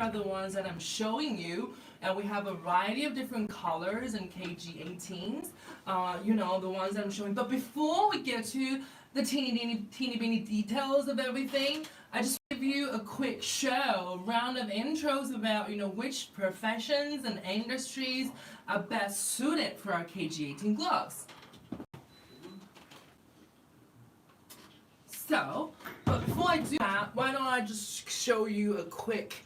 are the ones that I'm showing you, and we have a variety of different colors and KG18s, the ones that I'm showing. But before we get to the teeny beeny details of everything, I just give you a quick show, a round of intros about, which professions and industries are best suited for our KG18 gloves. So, but before I do that, why don't I just show you a quick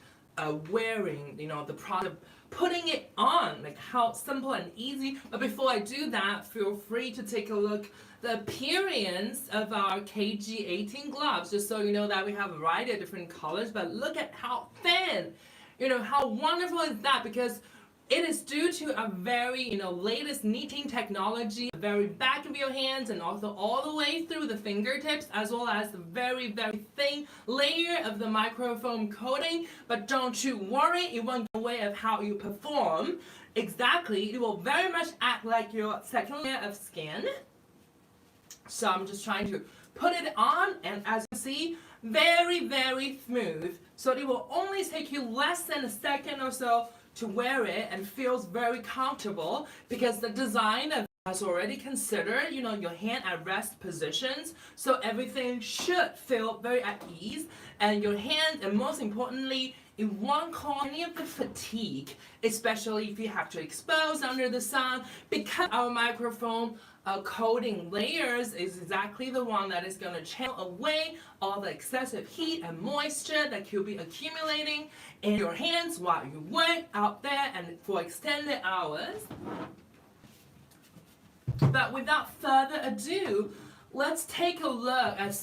wearing, the product, putting it on, like how simple and easy. But before I do that, feel free to take a look the appearance of our KG18 gloves, just so you know that we have a variety of different colors. But look at how thin, how wonderful is that? Because it is due to a very, latest knitting technology, the very back of your hands and also all the way through the fingertips, as well as the very, very thin layer of the microfoam coating. But don't you worry, it won't get in the way of how you perform. Exactly, it will very much act like your second layer of skin. So I'm just trying to put it on, and as you see, very, very smooth. So it will only take you less than a second or so to wear it, and feels very comfortable because the design has already considered, your hand at rest positions, so everything should feel very at ease, and your hand, and most importantly, it won't cause any of the fatigue, especially if you have to expose under the sun, because our microphone coating layers is exactly the one that is going to channel away all the excessive heat and moisture that could be accumulating in your hands while you work out there and for extended hours. But without further ado, let's take a look at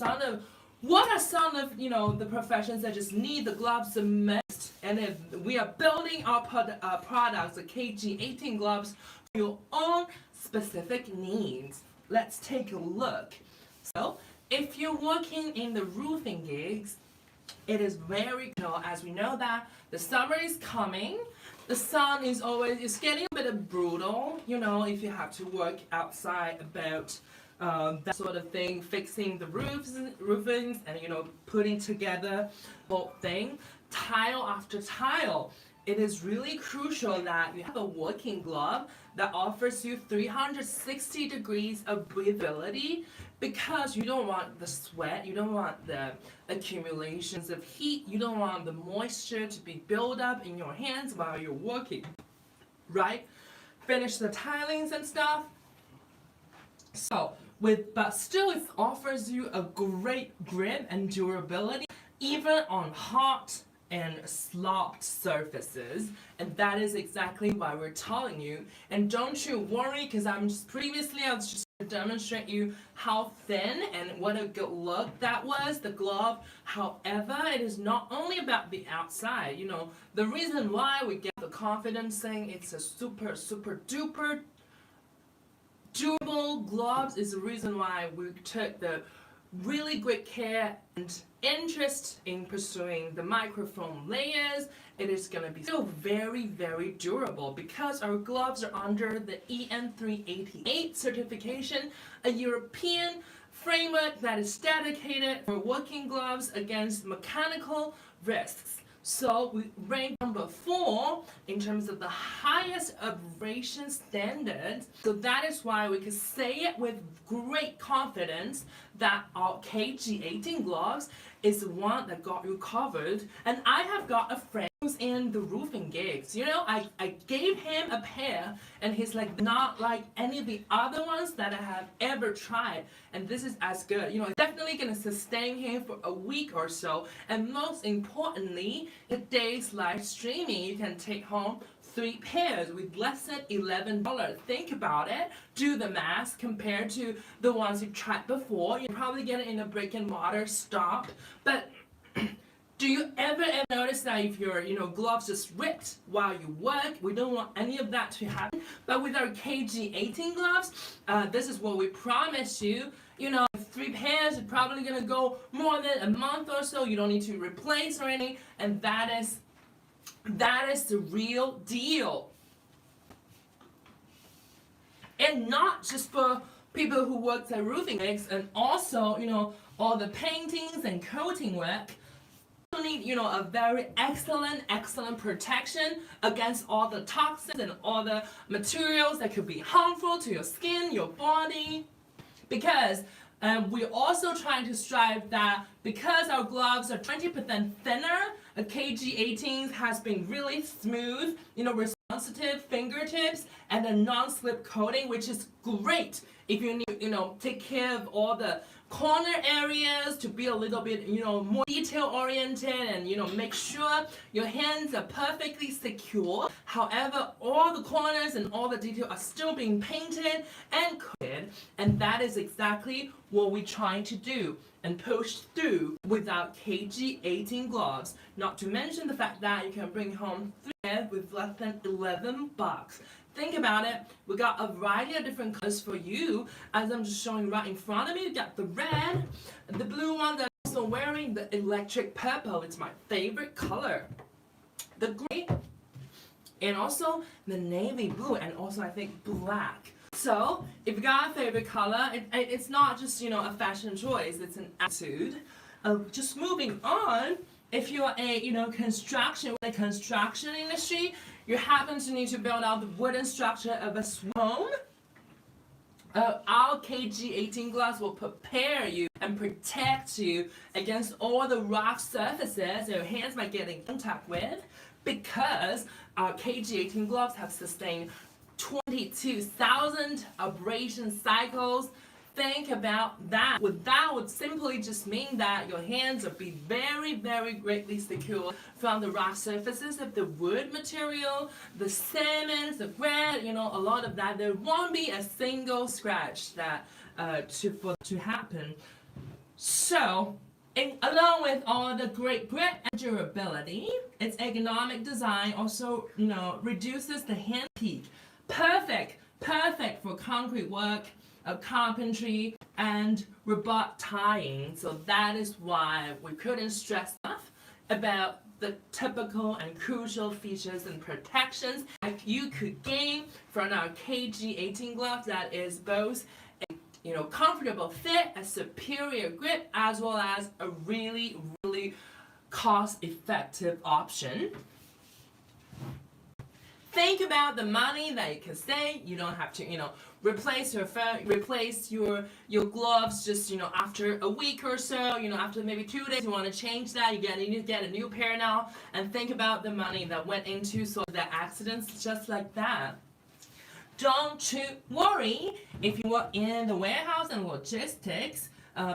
what are some of the professions that just need the gloves the most, and if we are building our products, the KG18 gloves, for your own specific needs. Let's take a look. So, if you're working in the roofing gigs, it is very, as we know that the summer is coming, the sun is getting a bit brutal, if you have to work outside about that sort of thing, fixing the roofings, and putting together the whole thing, tile after tile. It is really crucial that you have a working glove that offers you 360 degrees of breathability, because you don't want the sweat, you don't want the accumulations of heat, you don't want the moisture to be built up in your hands while you're working, right? Finish the tilings and stuff. So, but still it offers you a great grip and durability, even on hot and slopped surfaces, and that is exactly why we're telling you. And don't you worry, because I was just to demonstrate you how thin and what a good look that was, the glove. However, it is not only about the outside. The reason why we get the confidence saying it's a super duper durable gloves is the reason why we took the really great care and interest in pursuing the microfoam layers. It is going to be still very, very durable, because our gloves are under the EN388 certification, a European framework that is dedicated for working gloves against mechanical risks. So we rank number 4 in terms of the highest abrasion standards. So that is why we can say it with great confidence that our KG18 gloves is the one that got you covered. And I have got a friend who's in the roofing gigs. I gave him a pair, and he's like, not like any of the other ones that I have ever tried, and this is as good. It's definitely gonna sustain him for a week or so. And most importantly, today's live streaming, you can take home 3 pairs with less than $11. Think about it. Do the math compared to the ones you tried before. You probably get it in a brick and mortar stop, but do you ever notice that if your gloves just ripped while you work? We don't want any of that to happen. But with our KG18 gloves, this is what we promise you. 3 pairs are probably gonna go more than a month or so. You don't need to replace or anything, and that is the real deal. And not just for people who work at roofing gigs, and also all the paintings and coating work. need, a very excellent protection against all the toxins and all the materials that could be harmful to your skin, your body. Because we're also trying to strive that because our gloves are 20% thinner, a KG18 has been really smooth, responsive fingertips and a non-slip coating, which is great if you need, take care of all the corner areas to be a little bit, more detail oriented and, make sure your hands are perfectly secure. However, all the corners and all the detail are still being painted and coated, and that is exactly what we're trying to do and push through with our KG18 gloves. Not to mention the fact that you can bring home 3 with less than $11. Think about it, we got a variety of different colors for you, as I'm just showing right in front of me. You got the red, the blue one that I'm also wearing, the electric purple, it's my favorite color, the gray, and also the navy blue, and also I think black. So, if you got a favorite color, it's not just, a fashion choice, it's an attitude. Just moving on, if you're a, construction industry, you happen to need to build out the wooden structure of a home, our KG18 gloves will prepare you and protect you against all the rough surfaces your hands might get in contact with, because our KG18 gloves have sustained 22,000 abrasion cycles. Think about that. That would simply just mean that your hands will be very greatly secure from the rough surfaces of the wood material, the cement, the granite, a lot of that. There won't be a single scratch that to happen. So, along with all the great grip and durability, its ergonomic design also, reduces the hand peak. Perfect for concrete work, carpentry, and robot tying. So that is why we couldn't stress enough about the typical and crucial features and protections that you could gain from our KG18 gloves. That is both a comfortable fit, a superior grip, as well as a really cost-effective option. Think about the money that you can save. You don't have to, replace your gloves just, after a week or so. After maybe 2 days, you want to change that. You need to get a new pair now. And think about the money that went into so that accidents just like that. Don't you worry if you are in the warehouse and logistics.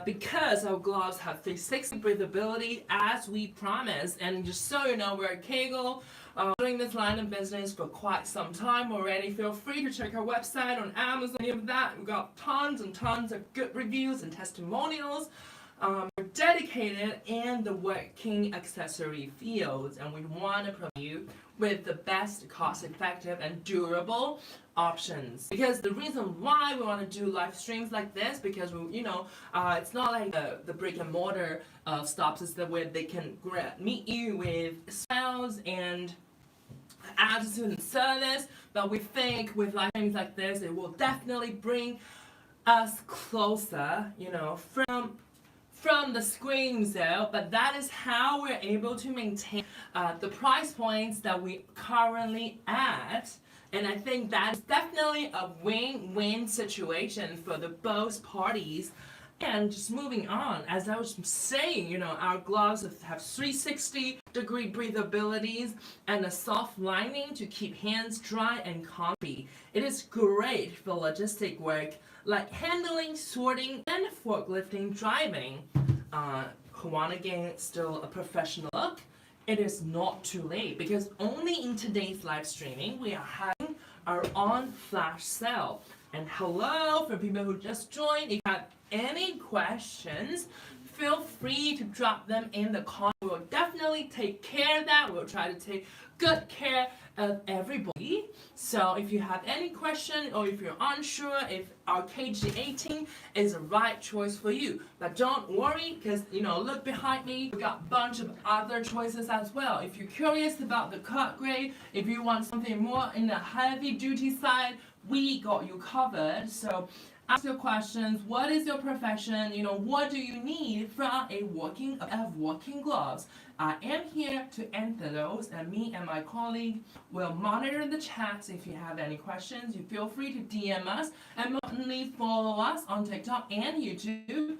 Because our gloves have 360 breathability as we promised. And just so you know, we're at Kaygo, doing this line of business for quite some time already. Feel free to check our website on Amazon. Any of that, we've got tons and tons of good reviews and testimonials. We're dedicated in the working accessory fields, and we want to provide you with the best cost-effective and durable options. Because the reason why we want to do live streams like this, because it's not like the brick and mortar stops, is where they can meet you with smiles and attitude and service. But we think with live streams like this, it will definitely bring us closer, from the screens though, but that is how we're able to maintain the price points that we currently at. And I think that is definitely a win-win situation for the both parties. And just moving on, as I was saying, our gloves have 360-degree breathabilities and a soft lining to keep hands dry and comfy. It is great for logistic work like handling, sorting, and forklifting driving. Who want to gain still a professional look? It is not too late, because only in today's live streaming we are having our on flash sale. And hello for people who just joined. If you have any questions, feel free to drop them in the comments. We'll definitely take care of that. We'll try to take good care of everybody. So if you have any question, or if you're unsure if our KG18 is the right choice for you, but don't worry, because look behind me, we got a bunch of other choices as well. If you're curious about the cut grade, if you want something more in the heavy duty side, we got you covered. So Ask your questions. What is your profession? What do you need from a working gloves? I am here to answer those, and me and my colleague will monitor the chats. If you have any questions, you feel free to DM us, and most importantly, follow us on TikTok and YouTube.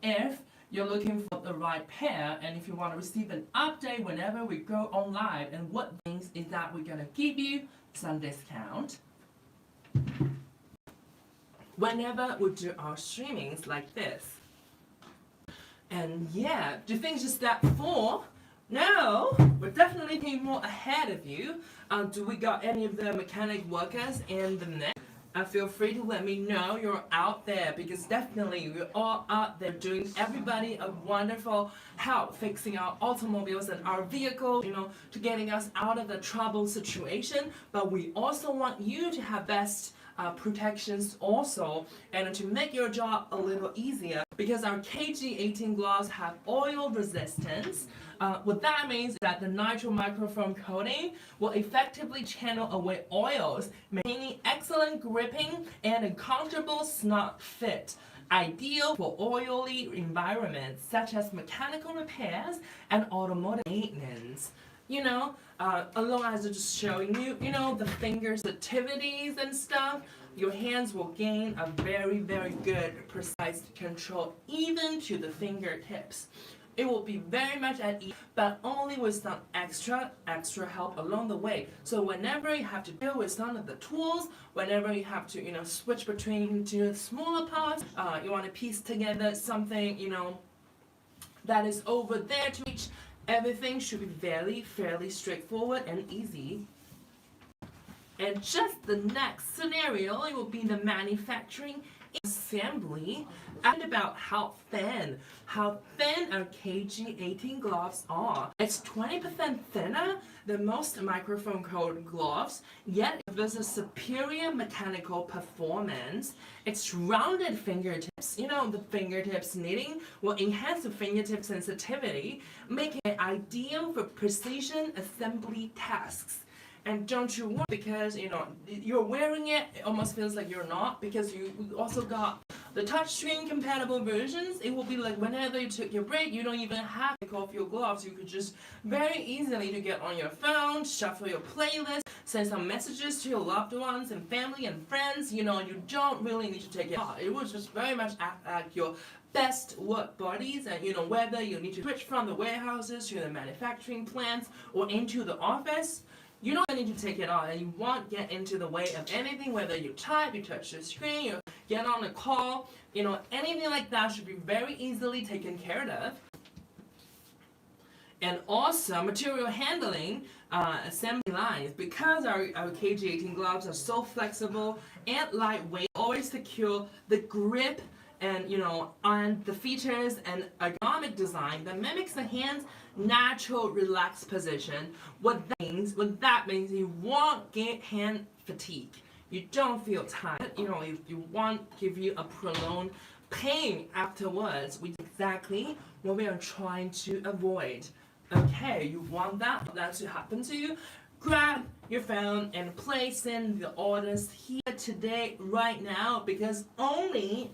If you're looking for the right pair, and if you want to receive an update whenever we go on live, and what things is that we're gonna give you some discount whenever we do our streamings like this. And yeah, do you think just that 4? No, we're definitely being more ahead of you. Do we got any of the mechanic workers in the net? Feel free to let me know you're out there, because definitely we're all out there doing everybody a wonderful help fixing our automobiles and our vehicles, to getting us out of the trouble situation. But we also want you to have best protections also, and to make your job a little easier, because our KG18 gloves have oil resistance. What that means is that the nitro microfoam coating will effectively channel away oils, maintaining excellent gripping and a comfortable snug fit, ideal for oily environments such as mechanical repairs and automotive maintenance. Along as I'm just showing you, the finger sensitivities and stuff, your hands will gain a very, very good, precise control, even to the fingertips. It will be very much at ease, but only with some extra help along the way. So whenever you have to deal with some of the tools, whenever you have to, switch between two smaller parts, you want to piece together something, that is over there to reach, everything should be fairly straightforward and easy. And just the next scenario, it will be the manufacturing assembly, and about how thin our KG18 gloves are. It's 20% thinner than most microfoam coated gloves, yet it gives a superior mechanical performance. Its rounded fingertips, the fingertips knitting will enhance the fingertip sensitivity, making it ideal for precision assembly tasks. And don't you worry, because you're wearing it, it almost feels like you're not, because you also got the touchscreen compatible versions. It will be like whenever you took your break, you don't even have to take off your gloves. You could just very easily to get on your phone, shuffle your playlist, send some messages to your loved ones and family and friends. You don't really need to take it off. It will just very much act like your best work buddies, and whether you need to switch from the warehouses to the manufacturing plants or into the office, you don't need to take it off, and you won't get into the way of anything, whether you type, you touch the screen, you get on a call, anything like that should be very easily taken care of. And also, material handling, assembly lines, because our KG18 gloves are so flexible and lightweight, always secure the grip and on the features and ergonomic design that mimics the hand's natural relaxed position. What that means you won't get hand fatigue. You don't feel tired. You won't give you a prolonged pain afterwards, which is exactly what we are trying to avoid. Okay, you want that to happen to you? Grab your phone and place in the orders here today, right now, because only,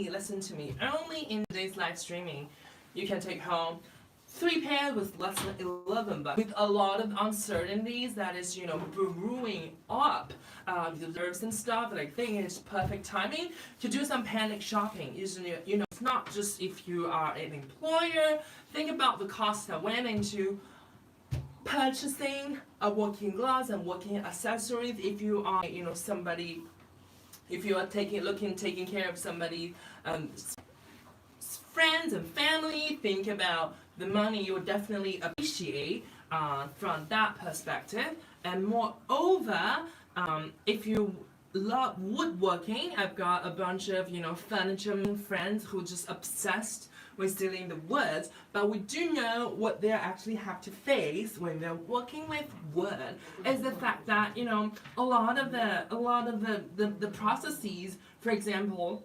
listen to me, only in today's live streaming, you can take home 3 pairs with less than 11 bucks, with a lot of uncertainties that is, brewing up the reserves and stuff. And I think it's perfect timing to do some panic shopping. It's not just if you are an employer. Think about the cost that went into purchasing a working gloves and working accessories. If you are, somebody, if you are taking care of somebody, friends and family, think about the money you would definitely appreciate from that perspective. And moreover, if you love woodworking, I've got a bunch of furniture friends who are just obsessed with dealing the woods, but we do know what they actually have to face when they're working with wood is the fact that a lot of the processes, for example,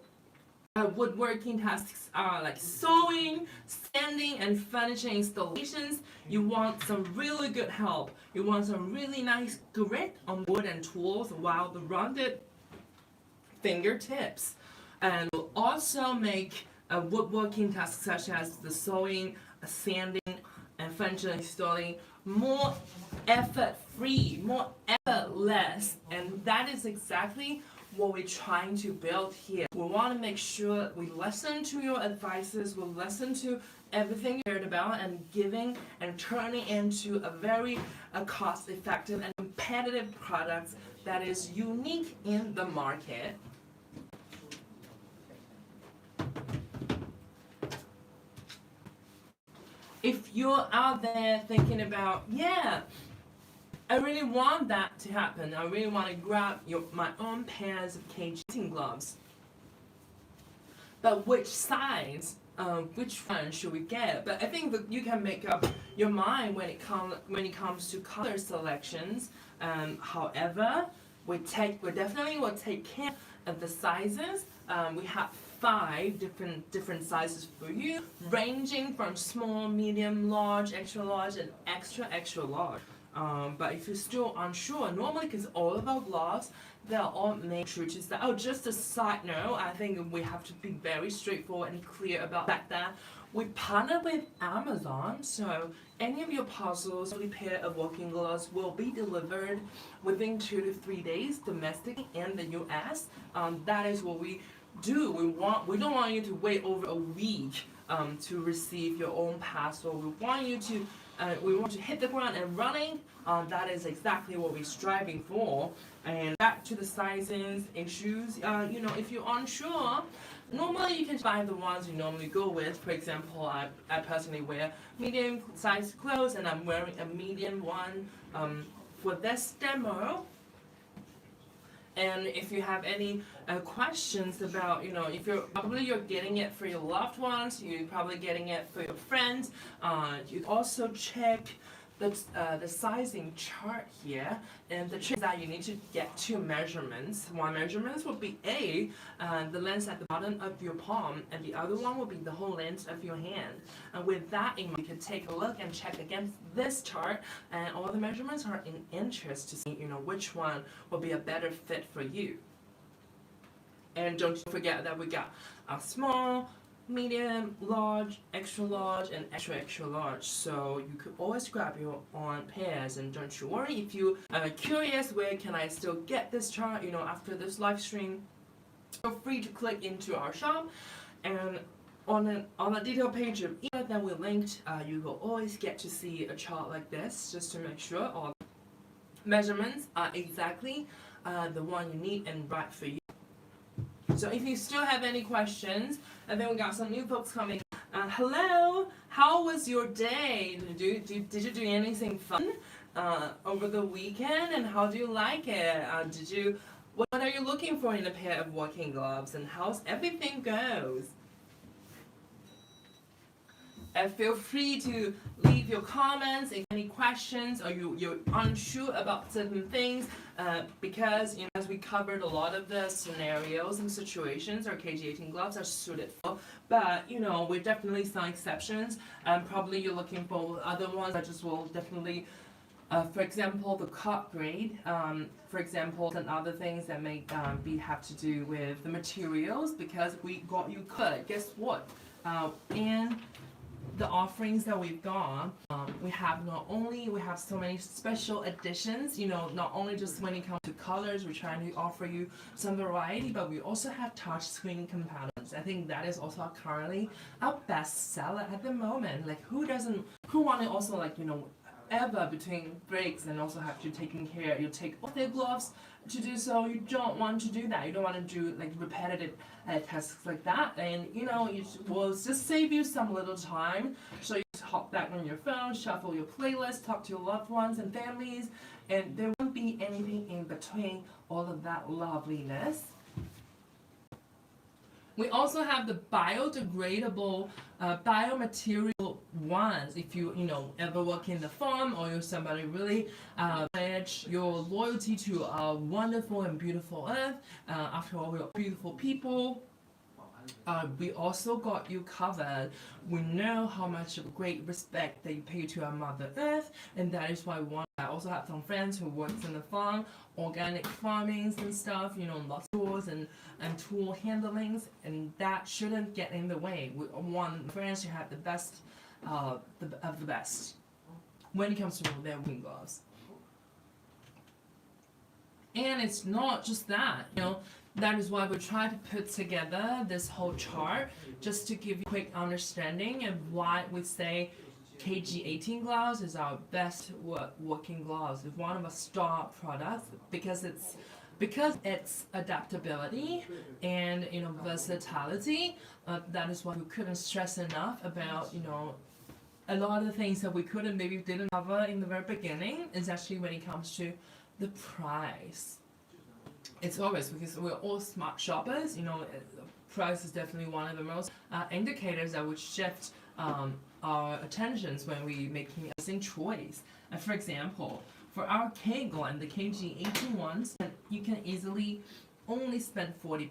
woodworking tasks are like sewing, sanding, and furniture installations. You want some really good help. You want some really nice grip on wood and tools, while the rounded fingertips and will also make woodworking tasks such as the sewing, sanding, and furniture installing more effort-free, more effortless, and that is exactly what we're trying to build here. We want to make sure we listen to your advices, we listen to everything you heard about, and giving and turning into a very cost-effective and competitive product that is unique in the market. If you're out there thinking about, yeah, I really want that to happen, I really want to grab my own pairs of Kaygo gloves, but which size, which one should we get? But I think that you can make up your mind when it comes to color selections. However, we definitely will take care of the sizes. We have 5 different sizes for you, ranging from small, medium, large, extra large, and extra large. But if you're still unsure, normally because all of our gloves, they're all made true to style. Oh, just a side note, I think we have to be very straightforward and clear about the fact that we partner with Amazon, so any of your parcels, every pair of working gloves will be delivered within 2 to 3 days domestically in the US. That is what we do. We don't want you to wait over a week to receive your own parcel. We want to hit the ground and running. That is exactly what we're striving for. And back to the sizes issues, if you're unsure, normally you can buy the ones you normally go with. For example, I personally wear medium sized clothes, and I'm wearing a medium one for this demo. And if you have any questions about, if you're getting it for your loved ones, you're probably getting it for your friends, you also check the sizing chart here, and the trick is that you need to get 2 measurements. One measurement will be the length at the bottom of your palm, and the other one will be the whole length of your hand. And with that in mind, you can take a look and check against this chart, and all the measurements are in interest to see which one will be a better fit for you. And don't forget that we got a small, medium, large, extra large, and extra large. So you could always grab your own pairs, and don't you worry if you are curious where can I still get this chart, after this live stream, feel free to click into our shop, and on a detail page of either that we linked, you will always get to see a chart like this, just to make sure all measurements are exactly the one you need and right for you. So if you still have any questions, and then we got some new folks coming. Hello, how was your day? Did you do anything fun over the weekend, and how do you like it? What are you looking for in a pair of working gloves, and how's everything goes? Feel free to leave your comments if any questions, or you're unsure about certain things, because as we covered a lot of the scenarios and situations our KG18 gloves are suited for, but we're definitely some exceptions, and probably you're looking for other ones that just will definitely, for example, the cut grade, for example, and other things that may have to do with the materials, because we got you cut. Guess what? And the offerings that we've got, we have so many special editions, not only just when it comes to colors, we're trying to offer you some variety, but we also have touchscreen components. I think that is also currently our best seller at the moment. Like who want to also ever between breaks and also have to you take off their gloves to do so. You don't want to do that. You don't want to do repetitive tasks like that, and it will just save you some little time. So you just hop back on your phone, shuffle your playlist, talk to your loved ones and families, and there won't be anything in between all of that loveliness. We also have the biodegradable biomaterial ones. If you ever work in the farm, or you're somebody really pledge your loyalty to our wonderful and beautiful earth. After all, we're beautiful people. We also got you covered. We know how much of great respect that you pay to our Mother Earth, and that is why we want. I also have some friends who works in the farm, organic farmings and stuff. Lots of tools and tool handlings, and that shouldn't get in the way. We want friends to have the best, of the best when it comes to their working gloves. And it's not just that. That is why we try to put together this whole chart just to give you a quick understanding of why we say KG18 gloves is our best working gloves. It's one of our star products because it's adaptability and versatility. That is why we couldn't stress enough about a lot of the things that we didn't cover in the very beginning is actually when it comes to the price. It's always because we're all smart shoppers. Price is definitely one of the most indicators that would shift our attentions when we making a choice. And for example, for our Kaygo and the KG18 ones, you can easily only spend $40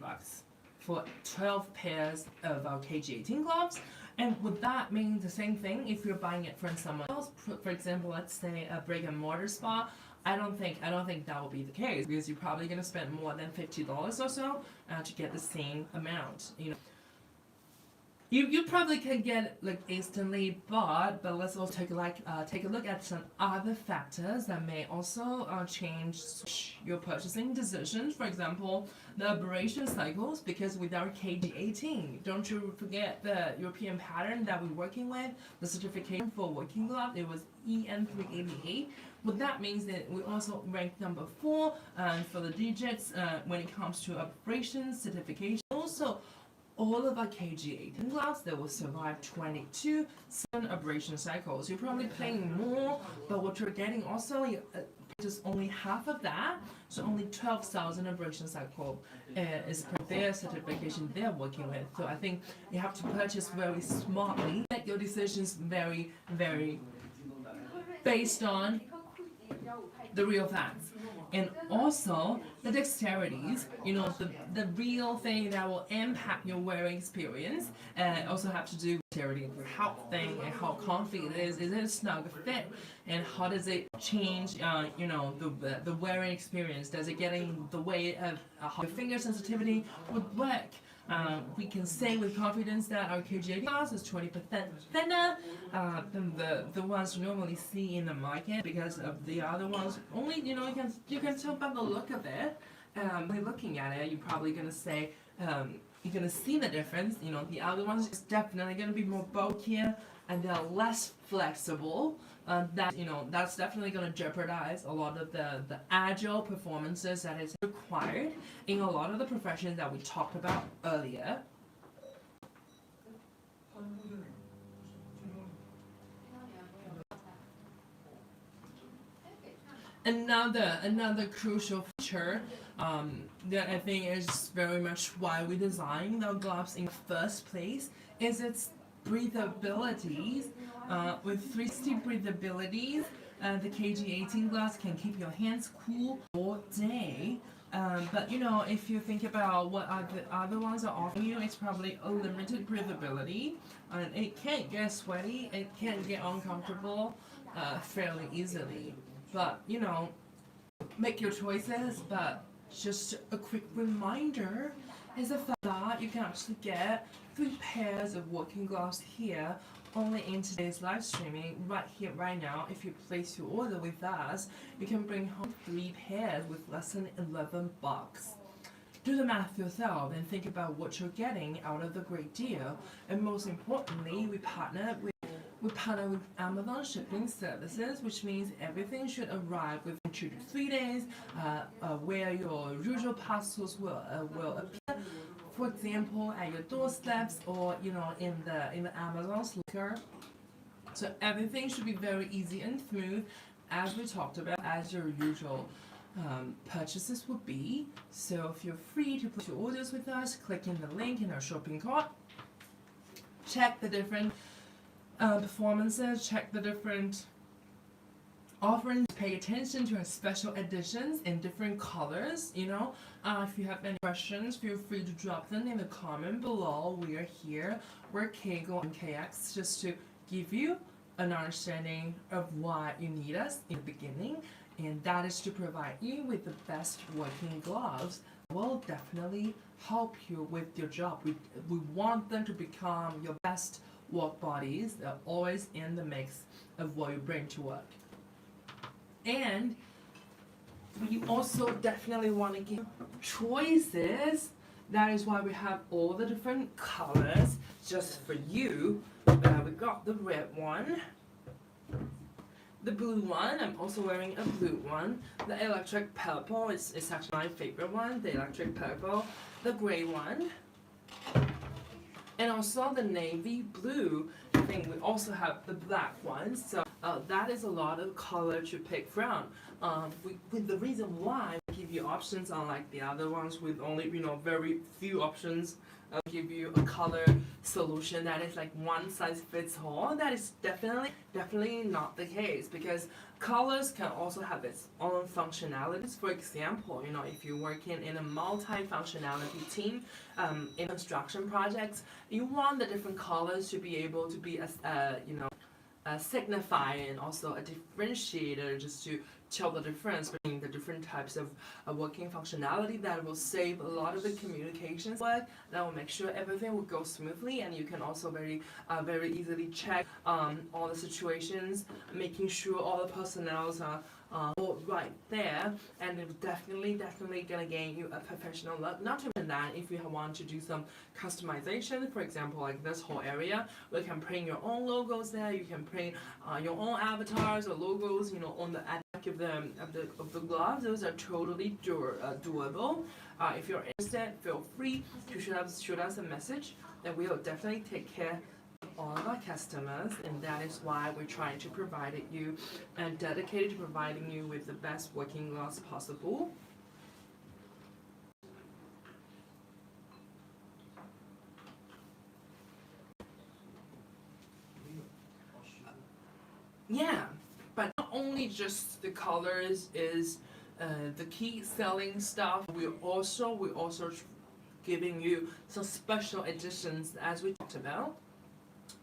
for 12 pairs of our KG18 gloves. And would that mean the same thing if you're buying it from someone else? For example, let's say a brick and mortar spa. I don't think that will be the case because you're probably gonna spend more than $50 or so to get the same amount. You probably can get it instantly, but let's also take a look at some other factors that may also change your purchasing decisions. For example, the abrasion cycles, because with our KG18, don't you forget the European pattern that we're working with, the certification for working glove, it was EN388. What that means that we also ranked number 4 for the digits when it comes to abrasion certification. Also, all of our KG18 gloves that will survive 22 abrasion cycles. You're probably paying more, but what you're getting also just only half of that. So only 12,000 abrasion cycle is per their certification they're working with. So I think you have to purchase very smartly. Make your decisions very, very based on the real facts. And also the dexterities, the real thing that will impact your wearing experience, also have to do with dexterity, how thin and how comfy it is it a snug fit, and how does it change, the wearing experience? Does it get in the way of how your finger sensitivity would work? We can say with confidence that our KG18 gloves is 20% thinner than the ones you normally see in the market, because of the other ones. Only you can tell by the look of it. When looking at it, you're probably gonna say you're gonna see the difference. The other ones is definitely gonna be more bulkier and they're less flexible. That's definitely going to jeopardize a lot of the agile performances that is required in a lot of the professions that we talked about earlier. Another crucial feature that I think is very much why we designed our gloves in the first place is its breathability. With 360 breathability, the KG18 gloves can keep your hands cool all day. But if you think about what the other ones are offering you, it's probably a limited breathability, and it can't get sweaty, it can get uncomfortable fairly easily. But make your choices. But just a quick reminder is the fact that you can actually get 3 pairs of working gloves here only in today's live streaming right here right now. If you place your order with us, you can bring home 3 pairs with less than $11. Do the math yourself and think about what you're getting out of the great deal. And most importantly, we partner with Amazon shipping services, which means everything should arrive within 2 to 3 days, where your usual parcels will appear. For example, at your doorsteps or in the Amazon locker. So everything should be very easy and smooth, as we talked about, as your usual purchases would be. So feel free to put your orders with us. Click in the link in our shopping cart. Check the different performances. Check the different offering to pay attention to our special editions in different colors. If you have any questions, feel free to drop them in the comment below. We are here. We're Kaygo and KX just to give you an understanding of why you need us in the beginning, and that is to provide you with the best working gloves. Will definitely help you with your job. We want them to become your best work bodies. They're always in the mix of what you bring to work. And we also definitely want to give choices. That is why we have all the different colors just for you. We got the red one, the blue one. I'm also wearing a blue one. The electric purple is actually my favorite one. The electric purple, the gray one, and also the navy blue. I think we also have the black one. So that is a lot of color to pick from. With the reason why we give you options unlike the other ones with only very few options. I'll give you a color solution that is like one size fits all. That is definitely not the case, because colors can also have its own functionalities. For example, if you're working in a multi-functionality team in construction projects, you want the different colors to be able to be a signifier and also a differentiator, just to tell the difference between the different types of working functionality. That will save a lot of the communications work. That will make sure everything will go smoothly, and you can also very easily check all the situations, making sure all the personnels are all right there, and it's definitely gonna gain you a professional look. Not to mention that if you want to do some customization, for example, like this whole area, you can print your own logos there. You can print your own avatars or logos, on the back of the gloves. Those are totally doable. If you're interested, feel free to shoot us a message, and we will definitely take care all of our customers, and that is why we're trying to provide you and dedicated to providing you with the best working gloves possible. Yeah, but not only just the colors is the key selling stuff. We're also giving you some special editions, as we talked about.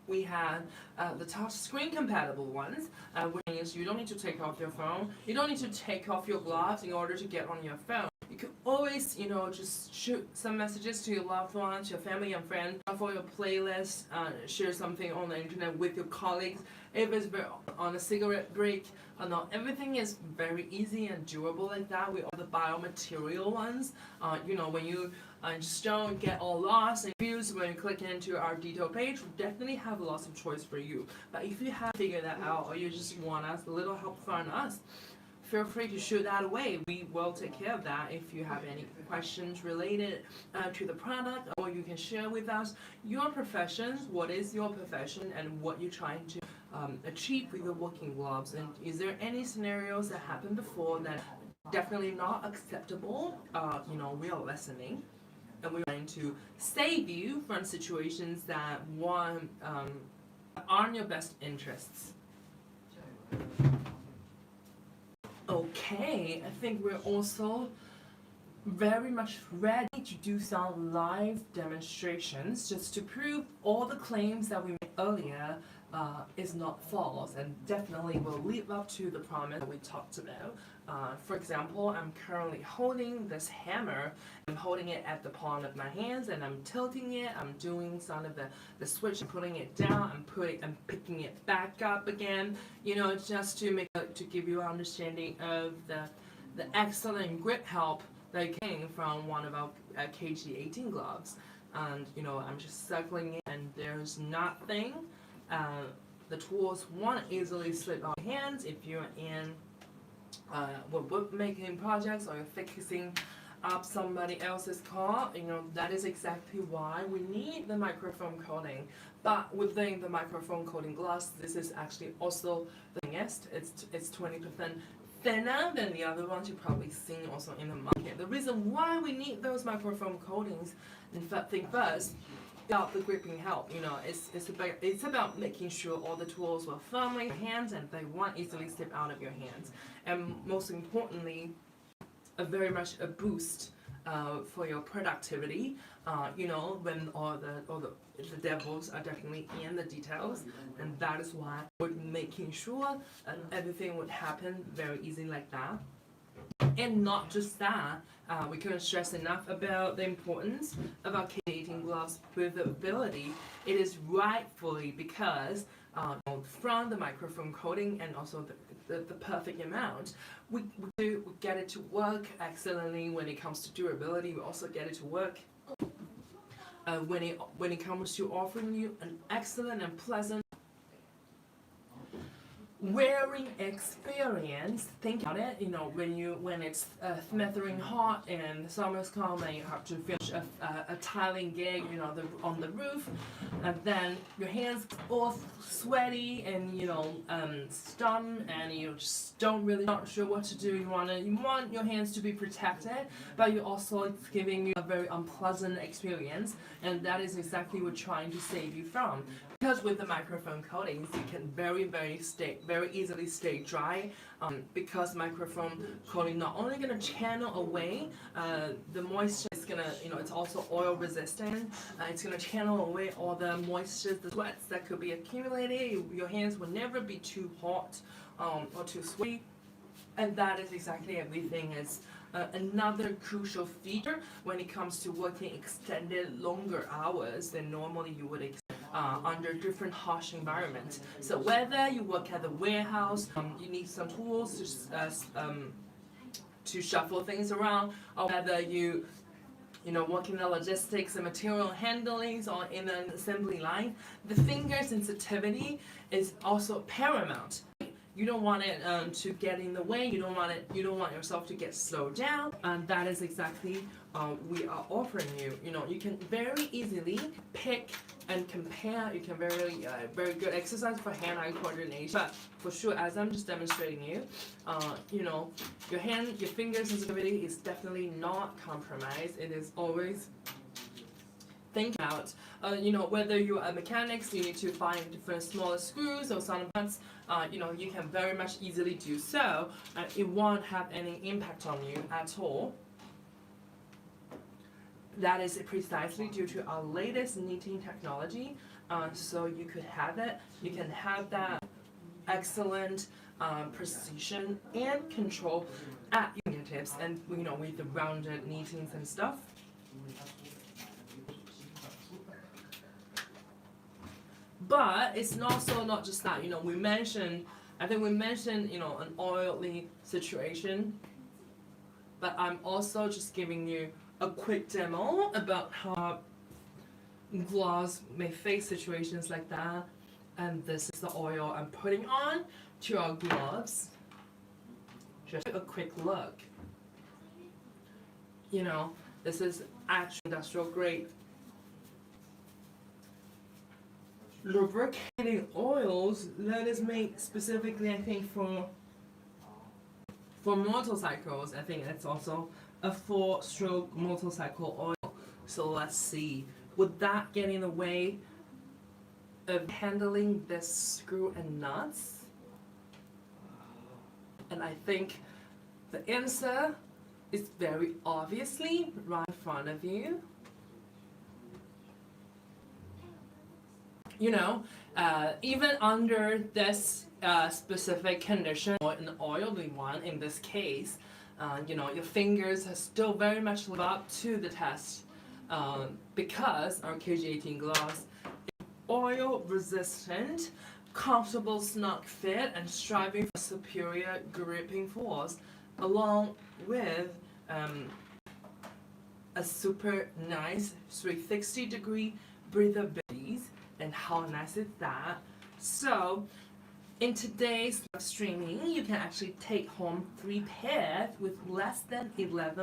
We have the touch screen compatible ones, which means you don't need to take off your phone. You don't need to take off your gloves in order to get on your phone. You can always, just shoot some messages to your loved ones, your family and friends, for your playlist, share something on the internet with your colleagues. If it's on a cigarette break, everything is very easy and doable like that. We are the biomaterial ones. When you just don't get all lost and confused when you click into our detail page, we definitely have lots of choice for you. But if you have figured that out, or you just want us a little help from us, feel free to shoot that away. We will take care of that. If you have any questions related to the product, or you can share with us your profession. What is your profession and what you're trying to achieve with your working gloves? And is there any scenarios that happened before that definitely not acceptable? We are listening, and we're trying to save you from situations that aren't your best interests. Okay, I think we're also very much ready to do some live demonstrations just to prove all the claims that we made earlier is not false, and definitely will live up to the promise that we talked about. For example, I'm currently holding this hammer. I'm holding it at the palm of my hands, and I'm tilting it. I'm doing some of the switch and putting it down. I'm picking it back up again. Just to give you an understanding of the excellent grip help that came from one of our KG18 gloves. And I'm just circling it, and there's nothing. The tools won't easily slip out of your hands if you're in wood making projects, or you're fixing up somebody else's car. That is exactly why we need the microfoam coating. But within the microfoam coating gloves, this is actually also the thinnest. It's 20% thinner than the other ones you've probably seen also in the market. The reason why we need those microfoam coatings, in fact, think first, Without the gripping help, it's about making sure all the tools will firmly in your hands and they won't easily slip out of your hands. And most importantly, very much a boost for your productivity. When all the devils are definitely in the details, and that is why we're making sure everything would happen very easy like that. And not just that, we couldn't stress enough about the importance of our Kaygo gloves breathability. It is rightfully because from the microfoam coating and also the perfect amount, we get it to work excellently. When it comes to durability, we also get it to work when it comes to offering you an excellent and pleasant wearing experience. Think about it, when it's smithering hot and summer's come and you have to finish a tiling gig, on the roof, and then your hands all sweaty and stunned, and you just not sure what to do. You want your hands to be protected, but you're also giving you a very unpleasant experience, and that is exactly what we're trying to save you from. Because with the microfoam coatings, you can very easily stay dry. Because microfoam coating not only gonna channel away the moisture, it's gonna, it's also oil resistant. It's gonna channel away all the moisture, the sweats that could be accumulated. Your hands will never be too hot or too sweaty. And that is exactly everything. Is another crucial feature when it comes to working extended, longer hours than normally you would expect. Under different harsh environments. So whether you work at the warehouse, you need some tools to shuffle things around, or whether you work in the logistics and material handlings or in an assembly line, the finger sensitivity is also paramount. You don't want it to get in the way. You don't want yourself to get slowed down, and that is exactly we are offering you. You can very easily pick and compare. You can very good exercise for hand-eye coordination. But for sure, as I'm just demonstrating your finger sensitivity is definitely not compromised. It is always. Think about, whether you are mechanics, you need to find different smaller screws or some parts, you can very much easily do so. It won't have any impact on you at all. That is precisely due to our latest knitting technology. So you can have that excellent precision and control at your fingertips, and with the rounded knittings and stuff. But it's also not just that. I think we mentioned, an oily situation. But I'm also just giving you a quick demo about how gloves may face situations like that. And this is the oil I'm putting on to our gloves. Just a quick look. This is actual industrial grade lubricating oils that is made specifically, I think, for motorcycles. I think it's also a 4-stroke motorcycle oil. So let's see, would that get in the way of handling this screw and nuts? And I think the answer is very obviously right in front of you. Even under this specific condition, or an oily one in this case, your fingers have still very much lived up to the test, because our KG18 gloves is oil resistant, comfortable snug fit, and striving for superior gripping force, along with a super nice 360-degree breathability. And how nice is that? So in today's live streaming, you can actually take home 3 pairs with less than $11.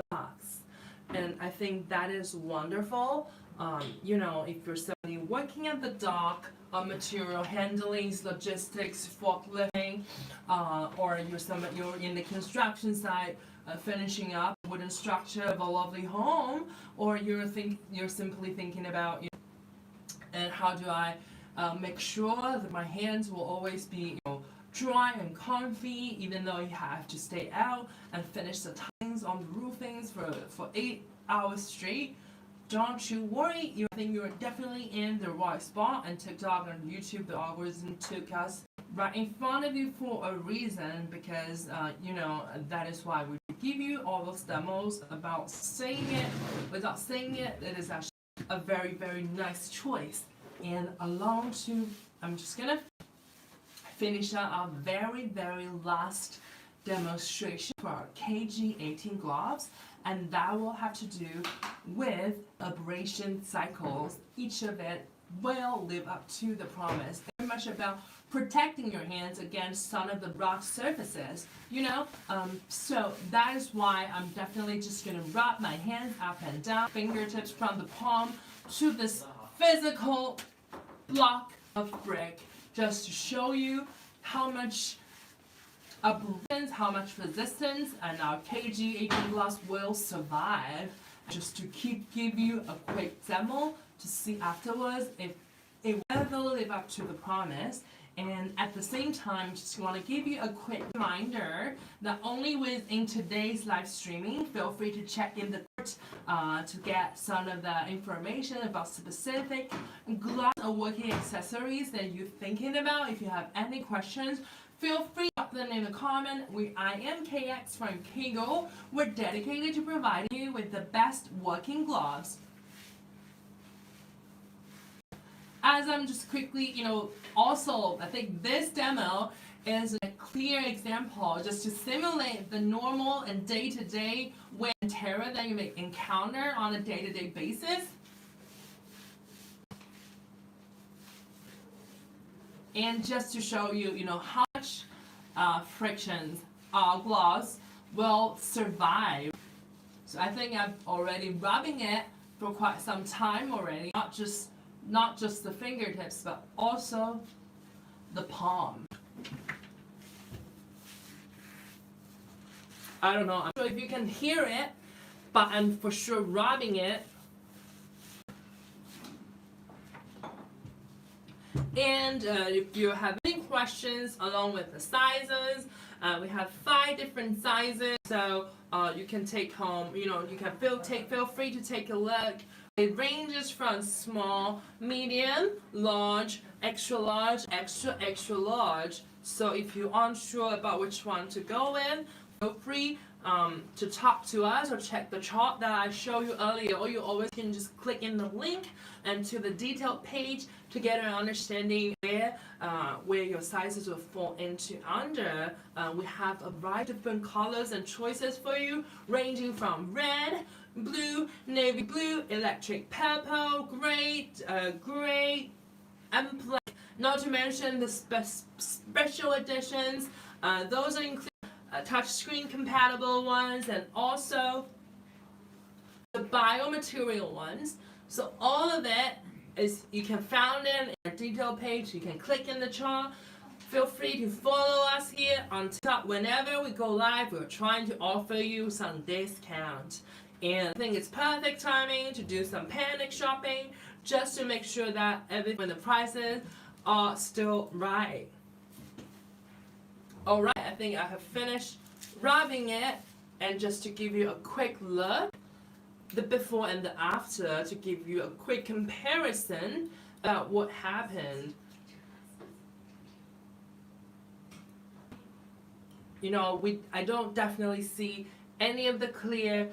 And I think that is wonderful. If you're somebody working at the dock, material handling, logistics, forklifting, or you're in the construction site, finishing up a wooden structure of a lovely home, or you're simply thinking about And how do I make sure that my hands will always be dry and comfy, even though you have to stay out and finish the times on the roofings for 8 hours straight. Don't you worry, I think you're definitely in the right spot, and TikTok and YouTube, the algorithm took us right in front of you for a reason, because that is why we give you all those demos. About saying it without saying it, it is actually a very, very nice choice. And along to, I'm just gonna finish up our very, very last demonstration for our KG18 gloves, and that will have to do with abrasion cycles. Each of it will live up to the promise. Very much about protecting your hands against some of the rough surfaces, so that is why I'm definitely just gonna rub my hands up and down, fingertips from the palm to this physical block of brick, just to show you how much abrasions, how much resistance, and our KG18 gloves will survive. Just to give you a quick demo to see afterwards if it will live up to the promise. And at the same time, just want to give you a quick reminder that only within today's live streaming, feel free to check in the chat to get some of the information about specific gloves or working accessories that you're thinking about. If you have any questions, feel free to drop them in the comment. I am KX from Kaygo. We're dedicated to providing you with the best working gloves. As I'm just quickly, also, I think this demo is a clear example just to simulate the normal and day-to-day wear and tear that you may encounter on a day-to-day basis. And just to show you, how much frictions gloves will survive. So I think I'm already rubbing it for quite some time already, not just the fingertips, but also the palm. I don't know, I'm not sure if you can hear it, but I'm for sure rubbing it. And if you have any questions along with the sizes, we have 5 different sizes, so you can take home, you can feel free to take a look. It ranges from small, medium, large, extra large, extra large. So if you're unsure about which one to go in, feel free to talk to us or check the chart that I showed you earlier, or you always can just click in the link and to the detailed page to get an understanding where your sizes will fall into under. We have a variety of different colors and choices for you, ranging from red, blue, navy blue, electric purple, gray, and black. Not to mention the special editions. Those are included touchscreen compatible ones, and also the biomaterial ones. So all of it is, you can find it in our detail page. You can click in the chart. Feel free to follow us here on TikTok. Whenever we go live, we're trying to offer you some discount. And I think it's perfect timing to do some panic shopping, just to make sure that when the prices are still right. Alright, I think I have finished rubbing it, and just to give you a quick look, the before and the after, to give you a quick comparison about what happened. I don't definitely see any of the clear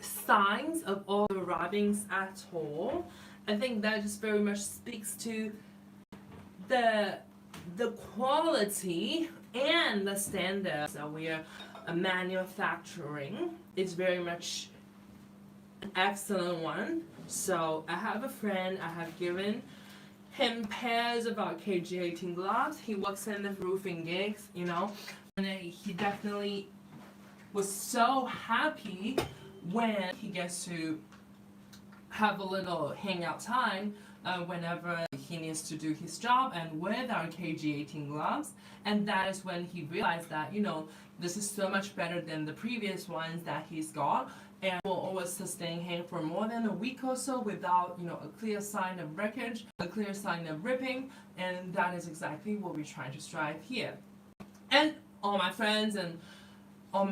signs of all the rubbings at all. I think that just very much speaks to the quality and the standards that we are manufacturing. It's very much an excellent one. So I have a friend, I have given him pairs of our KG18 gloves. He works in the roofing gigs, and he definitely was so happy when he gets to have a little hangout time whenever he needs to do his job and with our KG18 gloves. And that is when he realized that, this is so much better than the previous ones that he's got, and will always sustain him for more than a week or so without, a clear sign of wreckage, a clear sign of ripping, and that is exactly what we're trying to strive here. And all my friends and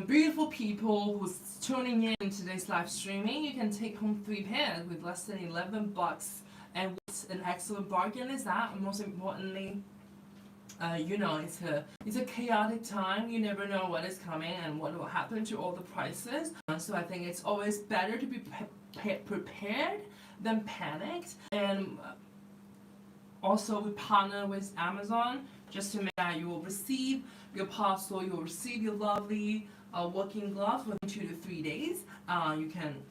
beautiful people who's tuning in today's live streaming, you can take home 3 pairs with less than $11. And what an excellent bargain is that? And most importantly, it's a chaotic time. You never know what is coming and what will happen to all the prices. So I think it's always better to be prepared than panicked. And also, we partner with Amazon just to make sure you will receive your parcel, you will receive your lovely working gloves within 2 to 3 days. You can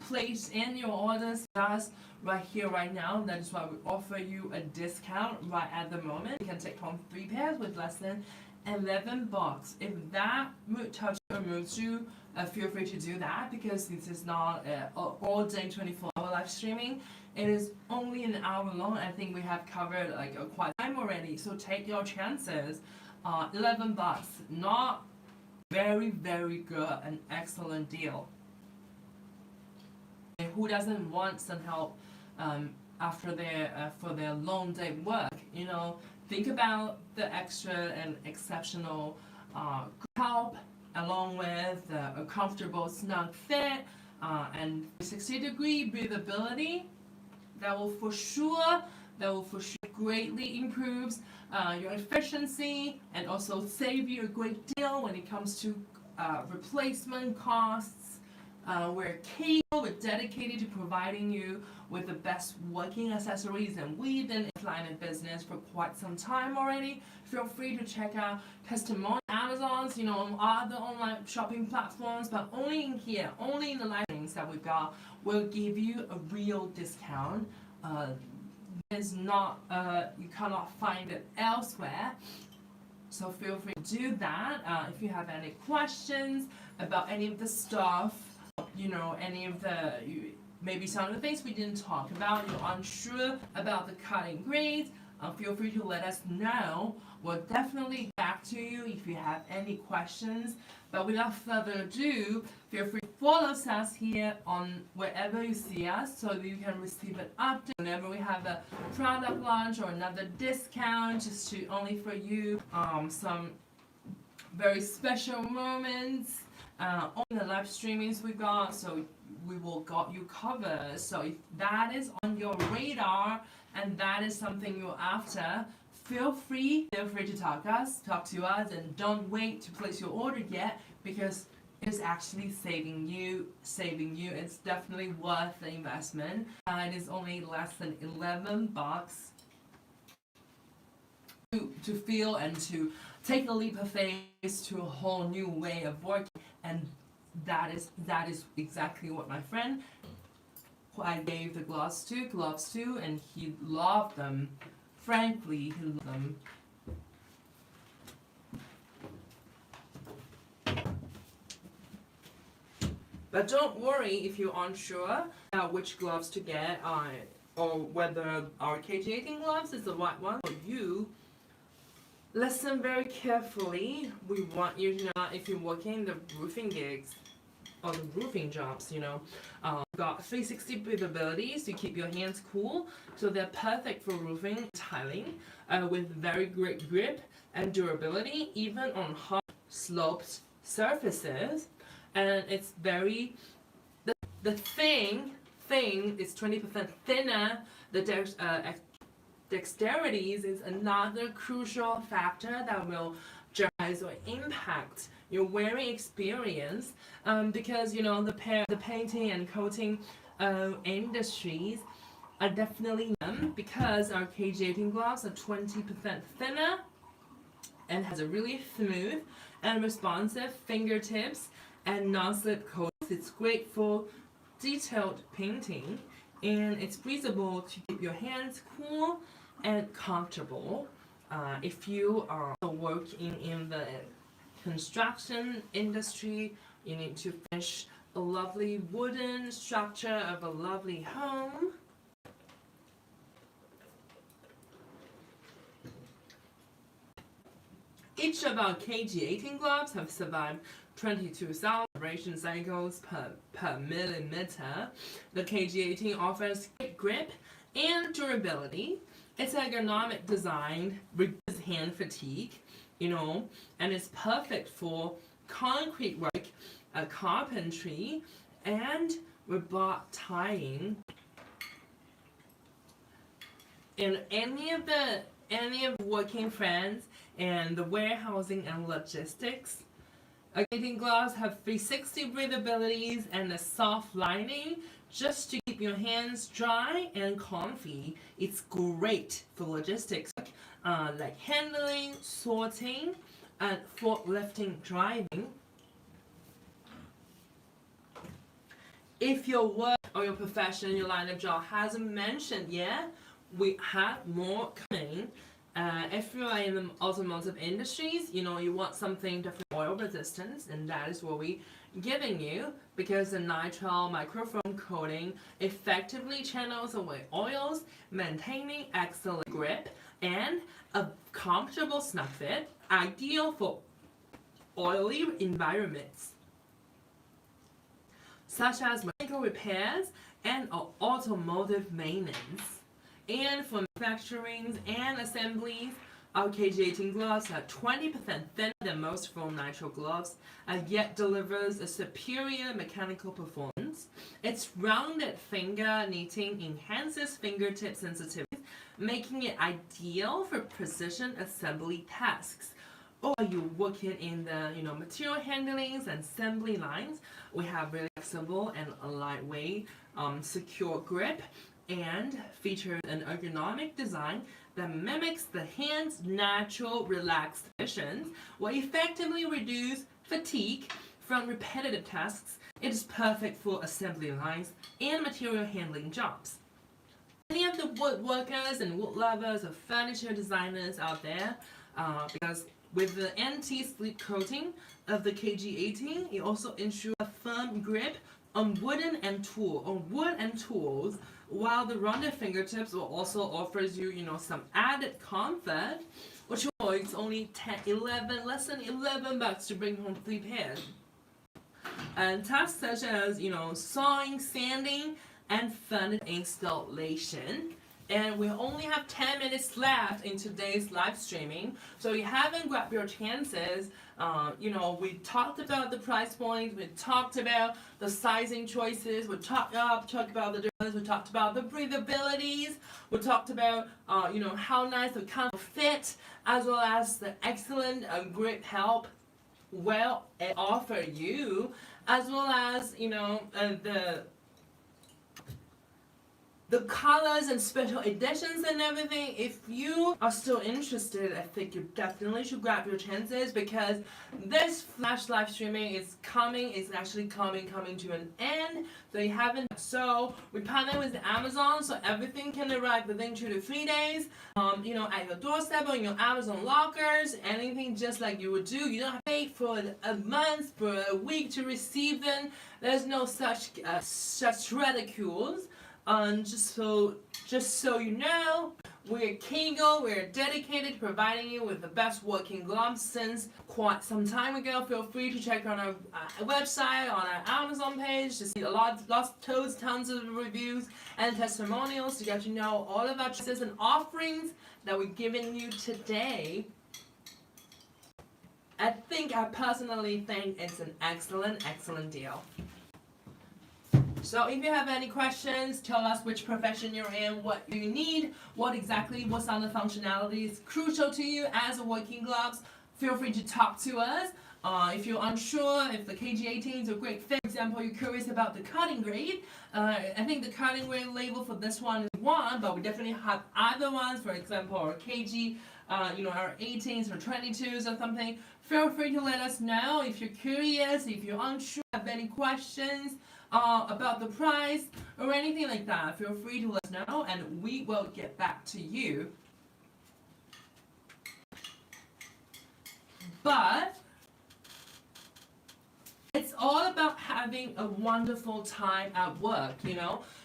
place in your orders just right here, right now. That is why we offer you a discount right at the moment. You can take home 3 pairs with less than $11. If that touches or moves you, feel free to do that, because this is not all day 24-hour live streaming. It is only an hour long. I think we have covered quite time already. So take your chances. $11, not very, very good, an excellent deal. And who doesn't want some help after for their long day work? Think about the extra and exceptional help, along with a comfortable snug fit and 360-degree breathability. That will for sure greatly improves your efficiency and also save you a great deal when it comes to replacement costs. We're Kaygo, we're dedicated to providing you with the best working accessories, and we've been in line of business for quite some time already. Feel free to check out testimonials, Amazon's, on other online shopping platforms, but only in here, only in the live things that we've got, will give you a real discount. Is not you cannot find it elsewhere. So feel free to do that. If you have any questions about any of the stuff, any of the maybe some of the things we didn't talk about, you're unsure about the cutting grades, feel free to let us know. We'll definitely get back to you if you have any questions. But without further ado, feel free to follow us here on wherever you see us, so that you can receive an update whenever we have a product launch or another discount, just to only for you some very special moments on the live streamings we got. So we will got you covered. So if that is on your radar and that is something you're after, feel free to talk to us, and don't wait to place your order yet, because it's actually saving you. It's definitely worth the investment. It is only less than $11 to feel and to take a leap of faith to a whole new way of working, and that is exactly what my friend who I gave the gloves to, and he loved them. Frankly, he loved them. But don't worry if you're unsure about which gloves to get, or whether our KG18 gloves is the right one for you. Listen very carefully. We want you to know, if you're working the roofing gigs or the roofing jobs, got 360 breathability to keep your hands cool, so they're perfect for roofing tiling, with very great grip and durability, even on hot sloped surfaces. And it's very, the thing is 20% thinner. The dexterities is another crucial factor that will jeopardize or impact your wearing experience, because the painting and coating industries are definitely because our KG18 gloves are 20% thinner and has a really smooth and responsive fingertips and non-slip coat. It's great for detailed painting, and it's breathable to keep your hands cool and comfortable. If you are working in the construction industry, you need to finish a lovely wooden structure of a lovely home. Each of our KG18 gloves have survived 22,000 vibration cycles per millimeter. The KG18 offers great grip and durability. It's ergonomic design, reduces hand fatigue, and it's perfect for concrete work, carpentry, and robot tying. And any of working friends and the warehousing and logistics, knitting gloves have 360 breathabilities and a soft lining just to keep your hands dry and comfy. It's great for logistics like handling, sorting, and forklifting driving. If your work or your profession, your line of job hasn't mentioned yet, we have more coming. If you are in the automotive industries, you want something definitely oil resistance, and that is what we're giving you, because the nitrile microfoam coating effectively channels away oils, maintaining excellent grip and a comfortable snug fit, ideal for oily environments such as mechanical repairs and automotive maintenance. And for manufacturing and assemblies, our KG18 gloves are 20% thinner than most foam nitrile gloves, and yet delivers a superior mechanical performance. Its rounded finger knitting enhances fingertip sensitivity, making it ideal for precision assembly tasks. Or you working in the material handlings and assembly lines, we have really flexible and lightweight, secure grip, and features an ergonomic design that mimics the hand's natural relaxed positions, will effectively reduce fatigue from repetitive tasks. It is perfect for assembly lines and material handling jobs. Many of the woodworkers and wood lovers or furniture designers out there, because with the anti-slip coating of the KG18, it also ensures a firm grip on wood and tools, while the rounded fingertips will also offers you, some added comfort, which it's only less than $11 to bring home 3 pairs. And tasks such as, sawing, sanding, and furniture installation. And we only have 10 minutes left in today's live streaming, so you haven't grabbed your chances. We talked about the price points, we talked about the sizing choices, we talked about the difference, we talked about the breathabilities, we talked about how nice the kind of fit, as well as the excellent grip help it offer you, as well as the colors and special editions and everything. If you are still interested, I think you definitely should grab your chances, because this flash live streaming is actually coming to an end. So you haven't. So we partner with Amazon, so everything can arrive within 2 to 3 days. At your doorstep or in your Amazon lockers, anything just like you would do. You don't have to wait for a month, for a week to receive them. There's no such ridicules. Just so you know, we're Kaygo. We're dedicated to providing you with the best working gloves since quite some time ago. Feel free to check on our website, on our Amazon page, to see tons of reviews and testimonials to get to know all of our choices and offerings that we're giving you today. I personally think it's an excellent deal. So if you have any questions, tell us which profession you're in, what you need, what sound of functionality is crucial to you as a working gloves. Feel free to talk to us. If you're unsure if the KG18 is a great fit, for example, you're curious about the cutting grade, I think the cutting grade label for this one is 1, but we definitely have other ones, for example, our KG, our 18s or 22s or something. Feel free to let us know if you're curious, if you're unsure, have any questions about the price or anything like that. Feel free to let us know, and we will get back to you. But it's all about having a wonderful time at work,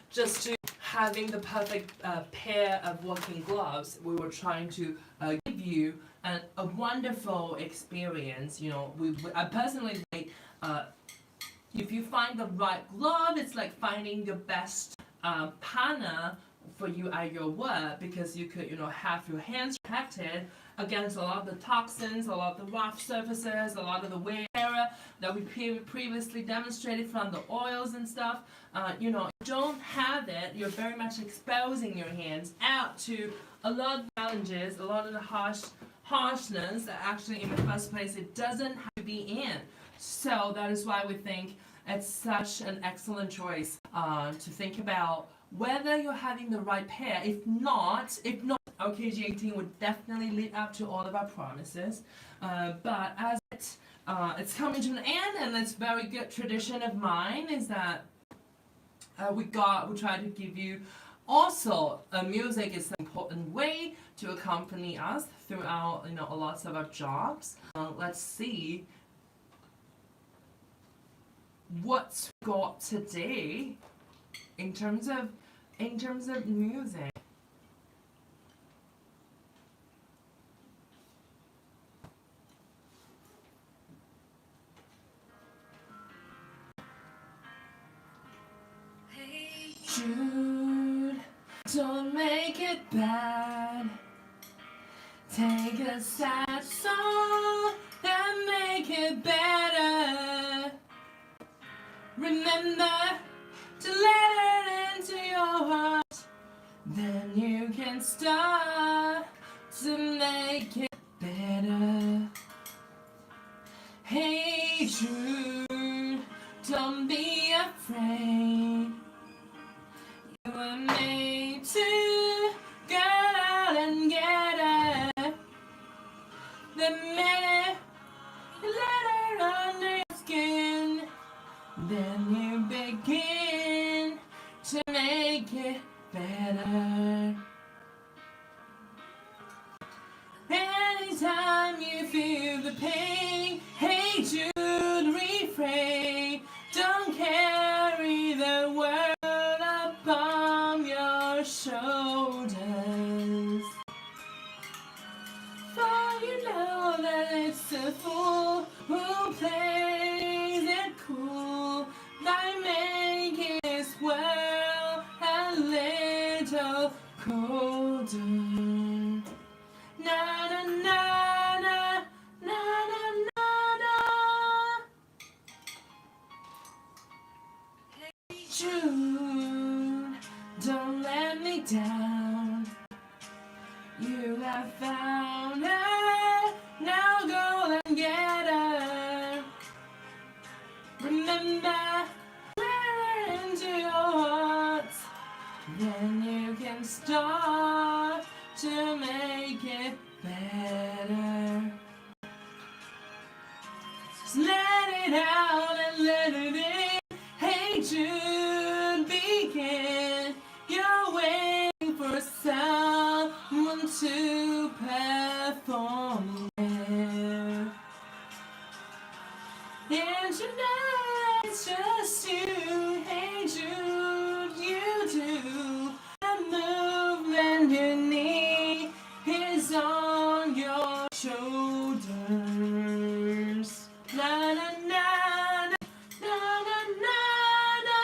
just to having the perfect pair of working gloves. We were trying to give you a wonderful experience. I personally If you find the right glove, it's like finding the best partner for you at your work, because you could, have your hands protected against a lot of the toxins, a lot of the rough surfaces, a lot of the wear that we previously demonstrated from the oils and stuff. You don't have it, you're very much exposing your hands out to a lot of challenges, a lot of the harshness that actually in the first place it doesn't have to be in. So that is why we think it's such an excellent choice to think about whether you're having the right pair. If not, our KG18 would definitely lead up to all of our promises. But as it's coming to an end, and it's very good tradition of mine is that we try to give you also music is an important way to accompany us throughout lots of our jobs. Let's see what's got today in terms of music. Hey Jude, don't make it bad. Take a sad song and make it better. Remember to let it into your heart. Then you can start to make it better. Hey Jude, don't be afraid. You were made to go out and get her. The minute you let her under your skin, then you begin to make it better. Anytime you feel the pain, hey Jude, refrain. Don't carry the world upon your shoulders. For you know that it's a fool who plays it cool by making this world a little colder. Na na na na na na na na. Hey Jude, don't let me down. You have found her, now go and get her. Remember, let her into your heart. Then you can start to make it better. Just let it out and let it in. Hey Jude, begin. You're waiting for someone to perform there. And you know it's just you. Hey Jude, you do. The movement you need is on your shoulders. Na na na na na na na na.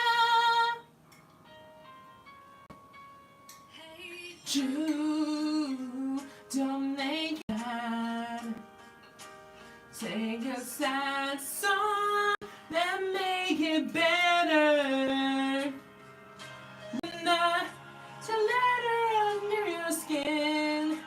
Hey Jude, don't make it bad. Take a sad song and make it better. Not to let her under your skin.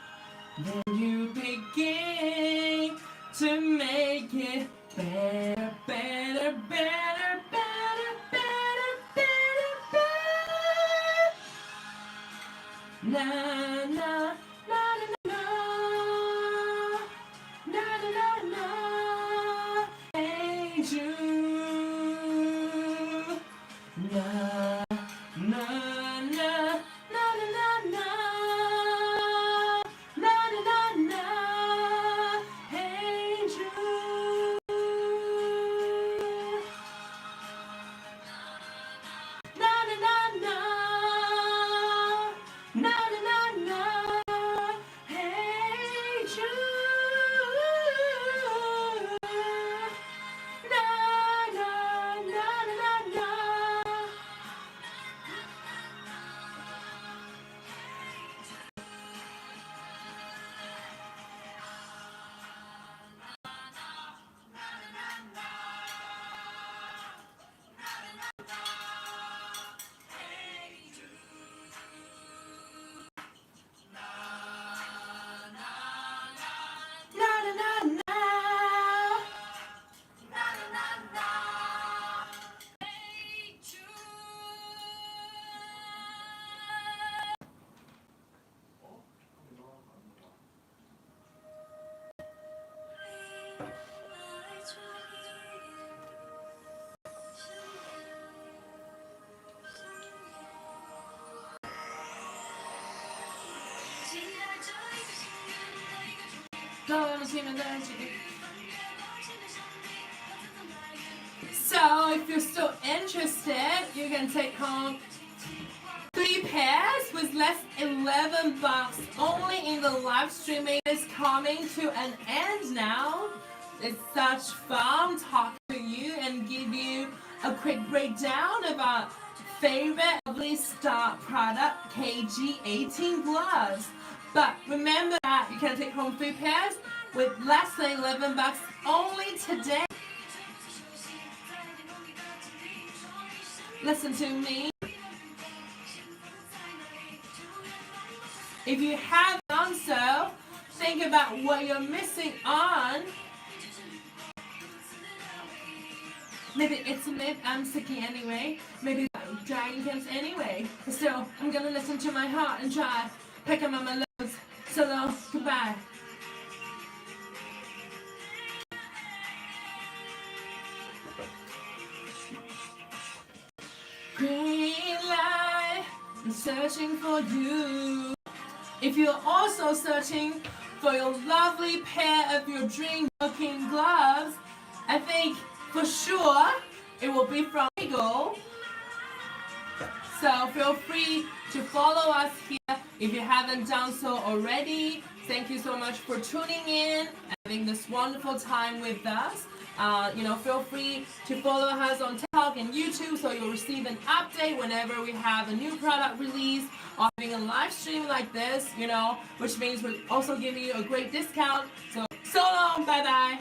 Then you begin to make it better, better, better, better, better, better, better. Na na na na na na na na na. Hey Jude, na na na na na na na na na na. Hey Jude, na na na na na na na na. So if you're still interested, you can take home 3 pairs with less $11 only in the live streaming. Is coming to an end now. It's such fun talking to you and give you a quick breakdown of our favorite lovely star product, KG18 gloves. But remember that you can take home 3 pairs with less than $11 only today. Listen to me. If you haven't done so, think about what you're missing on. Maybe it's a myth I'm sticking anyway. Maybe dragon camps anyway. But still, I'm gonna listen to my heart and try pick up on my loads. So long, goodbye. Green light, I'm searching for you. If you're also searching for your lovely pair of your dream looking gloves, I think for sure it will be from Kaygo. So feel free to follow us here if you haven't done so already. Thank you so much for tuning in and having this wonderful time with us. Feel free to follow us on TikTok and YouTube so you'll receive an update whenever we have a new product release or having a live stream like this, which means we're also giving you a great discount. So long, bye bye.